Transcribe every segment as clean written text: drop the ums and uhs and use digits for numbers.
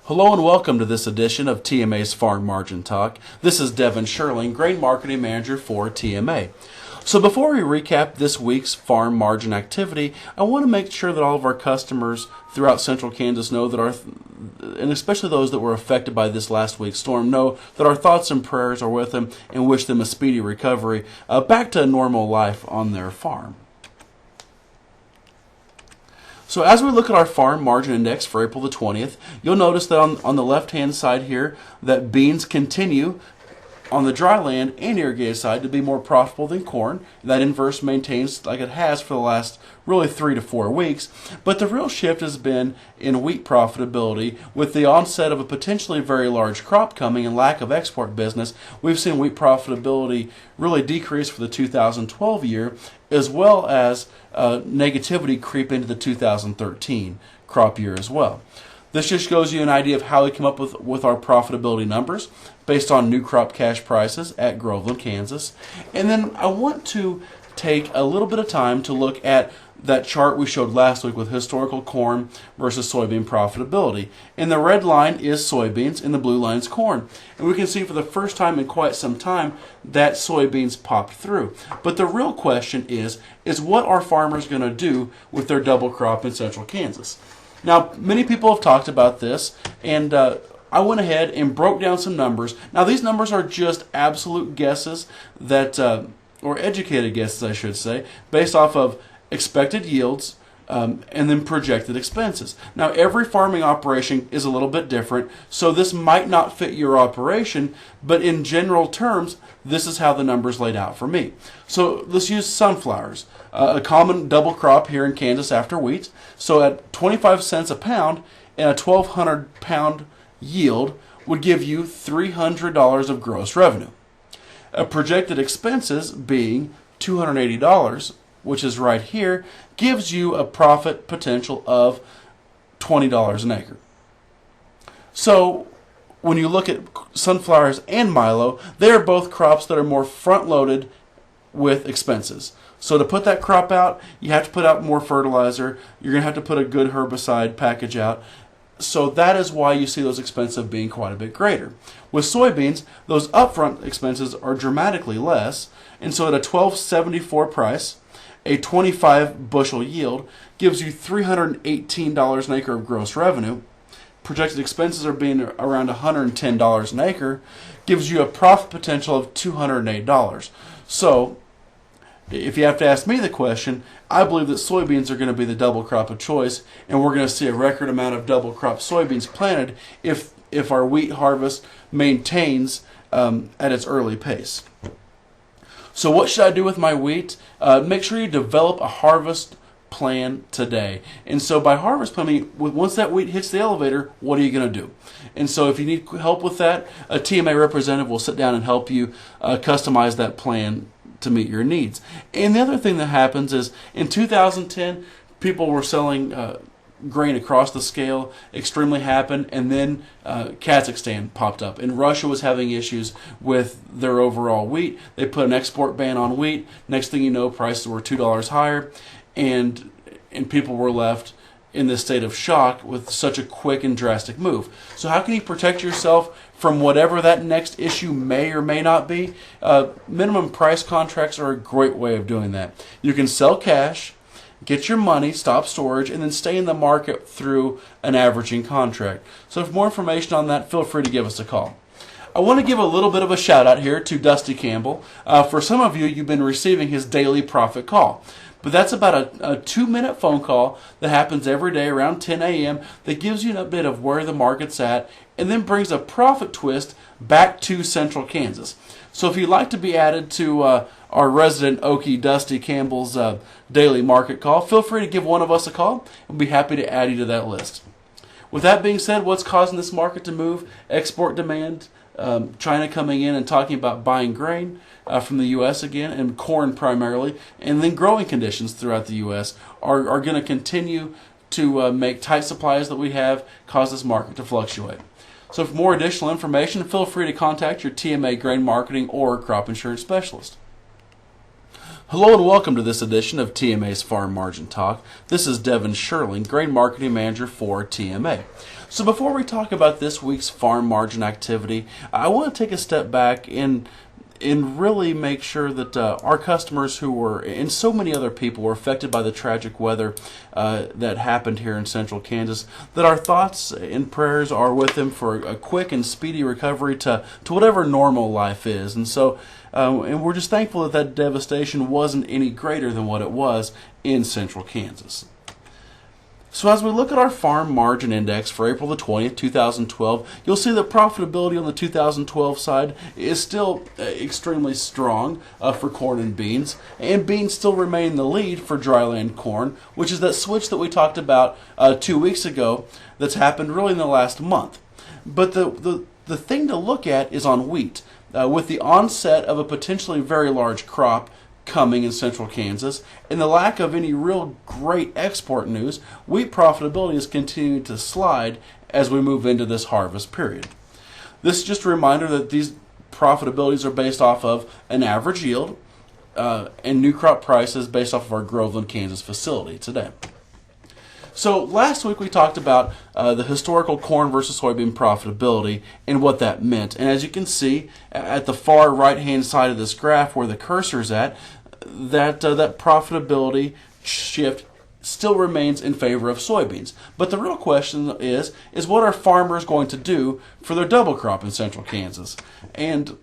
Hello and welcome to this edition of TMA's Farm Margin Talk. This is Devin Schierling, Grain Marketing Manager for TMA. So before we recap this week's farm margin activity, I want to make sure that all of our customers throughout central Kansas know that and especially those that were affected by this last week's storm, know that our thoughts and prayers are with them and wish them a speedy recovery back to a normal life on their farm. So as we look at our farm margin index for April the 20th, you'll notice that on the left-hand side here that beans continue on the dry land and irrigated side to be more profitable than corn. That inverse maintains like it has for the last really 3 to 4 weeks. But the real shift has been in wheat profitability. With the onset of a potentially very large crop coming and lack of export business, we've seen wheat profitability really decrease for the 2012 year, as well as negativity creep into the 2013 crop year as well. This just shows you an idea of how we come up with our profitability numbers based on new crop cash prices at Groveland, Kansas. And then I want to take a little bit of time to look at that chart we showed last week with historical corn versus soybean profitability. And the red line is soybeans and the blue line is corn. And we can see for the first time in quite some time that soybeans popped through. But the real question is what are farmers going to do with their double crop in central Kansas? Now, many people have talked about this, and I went ahead and broke down some numbers. Now, these numbers are just absolute guesses or educated guesses, I should say, based off of expected yields and then projected expenses. Now, every farming operation is a little bit different, so this might not fit your operation, but in general terms, this is how the numbers laid out for me. So let's use sunflowers, a common double crop here in Kansas after wheat. So at 25 cents a pound and a 1,200 pound yield would give you $300 of gross revenue. Projected expenses being $280, which is right here, gives you a profit potential of $20 an acre. So when you look at sunflowers and milo, they are both crops that are more front-loaded with expenses. So to put that crop out, you have to put out more fertilizer. You're going to have to put a good herbicide package out. So that is why you see those expenses being quite a bit greater. With soybeans, those upfront expenses are dramatically less. And so at a $12.74 price, a 25 bushel yield gives you $318 an acre of gross revenue. Projected expenses are being around $110 an acre, gives you a profit potential of $208. So if you have to ask me the question, I believe that soybeans are going to be the double crop of choice, and we're going to see a record amount of double crop soybeans planted if our wheat harvest maintains at its early pace. So what should I do with my wheat? Make sure you develop a harvest plan today. And so by harvest planning, once that wheat hits the elevator, what are you going to do? And so if you need help with that, a TMA representative will sit down and help you customize that plan to meet your needs. And the other thing that happens is in 2010, people were selling grain across the scale, extremely happened, and then Kazakhstan popped up, and Russia was having issues with their overall wheat. They put an export ban on wheat. Next thing you know, prices were $2 higher, and people were left in this state of shock with such a quick and drastic move. So how can you protect yourself from whatever that next issue may or may not be? Minimum price contracts are a great way of doing that. You can sell cash, get your money, stop storage, and then stay in the market through an averaging contract. So for more information on that, feel free to give us a call. I want to give a little bit of a shout out here to Dusty Campbell. For some of you, you've been receiving his daily profit call. But that's about a 2-minute phone call that happens every day around 10 a.m. that gives you a bit of where the market's at and then brings a profit twist back to central Kansas. So if you'd like to be added to our resident Okie Dusty Campbell's daily market call, feel free to give one of us a call. We'll be happy to add you to that list. With that being said, what's causing this market to move? Export demand, China coming in and talking about buying grain from the U.S. again, and corn primarily, and then growing conditions throughout the U.S. are going to continue to make tight supplies that we have cause this market to fluctuate. So for more additional information, feel free to contact your TMA grain marketing or crop insurance specialist. Hello and welcome to this edition of TMA's Farm Margin Talk. This is Devin Schierling, Grain Marketing Manager for TMA. So before we talk about this week's farm margin activity, I want to take a step back and really make sure that our customers who were, and so many other people, were affected by the tragic weather that happened here in central Kansas, that our thoughts and prayers are with them for a quick and speedy recovery to whatever normal life is. And so, and we're just thankful that that devastation wasn't any greater than what it was in central Kansas. So as we look at our farm margin index for April the 20th, 2012, you'll see that profitability on the 2012 side is still extremely strong for corn and beans beans still remain the lead for dryland corn, which is that switch that we talked about 2 weeks ago that's happened really in the last month. But the thing to look at is on wheat. With the onset of a potentially very large crop coming in central Kansas and the lack of any real great export news, wheat profitability is continuing to slide as we move into this harvest period. This is just a reminder that these profitabilities are based off of an average yield and new crop prices based off of our Groveland, Kansas facility today. So last week we talked about the historical corn versus soybean profitability and what that meant. And as you can see at the far right-hand side of this graph where the cursor's at, that profitability shift still remains in favor of soybeans. But the real question is what are farmers going to do for their double crop in central Kansas? And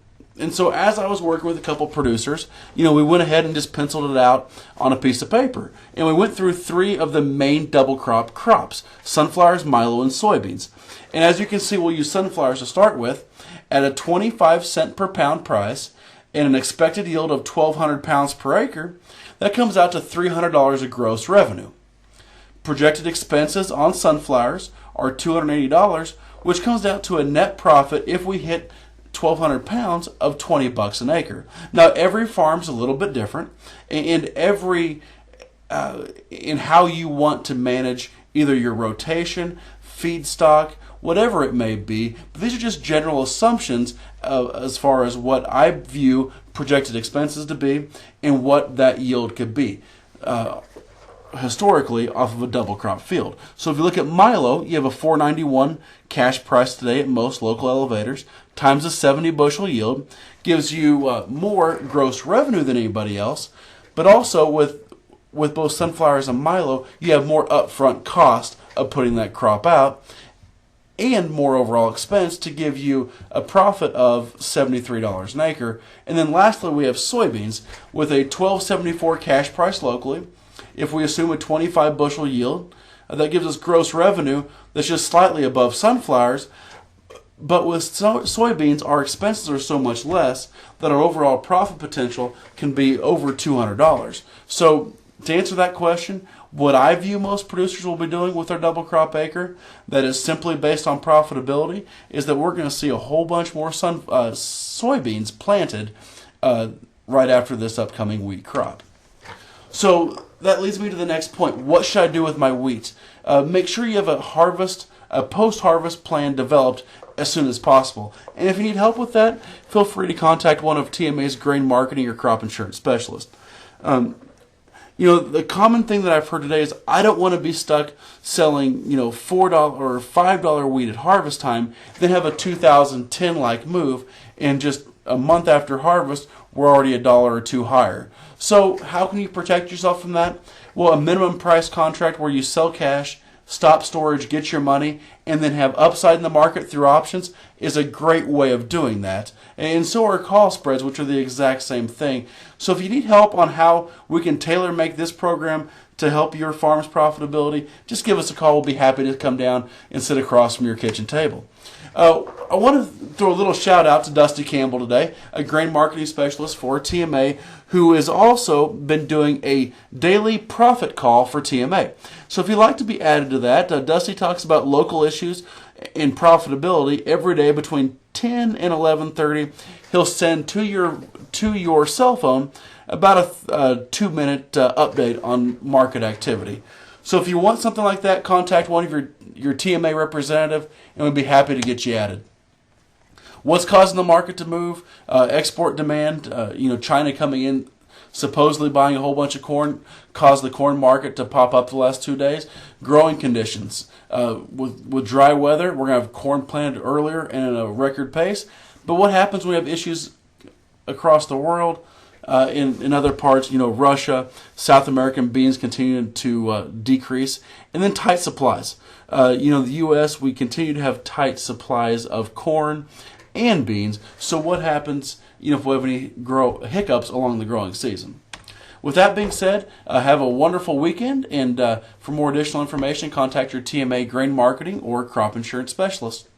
so as I was working with a couple producers, we went ahead and just penciled it out on a piece of paper. And we went through 3 of the main double crop crops: sunflowers, milo, and soybeans. And as you can see, we'll use sunflowers to start with. At a 25-cent per pound price and an expected yield of 1,200 pounds per acre, that comes out to $300 of gross revenue. Projected expenses on sunflowers are $280, which comes out to a net profit if we hit 1,200 pounds of $20 an acre. Now, every farm's a little bit different, and every in how you want to manage either your rotation, feedstock, whatever it may be. But these are just general assumptions as far as what I view projected expenses to be and what that yield could be historically off of a double crop field. So if you look at milo, you have a $4.91 cash price today at most local elevators times a 70 bushel yield, gives you more gross revenue than anybody else. But also with both sunflowers and milo, you have more upfront cost of putting that crop out and more overall expense to give you a profit of $73 an acre. And then lastly, we have soybeans with a $12.74 cash price locally. If we assume a 25 bushel yield, that gives us gross revenue that's just slightly above sunflowers. But with soybeans, our expenses are so much less that our overall profit potential can be over $200. So to answer that question, what I view most producers will be doing with their double crop acre that is simply based on profitability is that we're going to see a whole bunch more soybeans planted right after this upcoming wheat crop. So that leads me to the next point. What should I do with my wheat? Make sure you have a post-harvest plan developed as soon as possible. And if you need help with that, feel free to contact one of TMA's grain marketing or crop insurance specialists. The common thing that I've heard today is I don't want to be stuck selling, $4 or $5 wheat at harvest time, then have a 2010-like move, and just a month after harvest, we're already $1 or $2 higher. So how can you protect yourself from that? Well, a minimum price contract where you sell cash, stop storage, get your money, and then have upside in the market through options is a great way of doing that. And so are call spreads, which are the exact same thing. So if you need help on how we can tailor make this program to help your farm's profitability, just give us a call. We'll be happy to come down and sit across from your kitchen table. I want to throw a little shout out to Dusty Campbell today, a grain marketing specialist for TMA, who has also been doing a daily profit call for TMA. So if you'd like to be added to that, Dusty talks about local issues and profitability every day between 10 and 11:30. He'll send to your cell phone about a 2-minute update on market activity. So if you want something like that, contact one of your TMA representative, and we'd be happy to get you added. What's causing the market to move? Export demand, China coming in supposedly buying a whole bunch of corn caused the corn market to pop up the last 2 days. Growing conditions. With dry weather, we're going to have corn planted earlier and at a record pace. But what happens when we have issues across the world? In other parts, Russia, South American beans continue to decrease, and then tight supplies. The U.S., we continue to have tight supplies of corn and beans. So what happens, if we have any hiccups along the growing season? With that being said, have a wonderful weekend, and for more additional information, contact your TMA grain marketing or crop insurance specialist.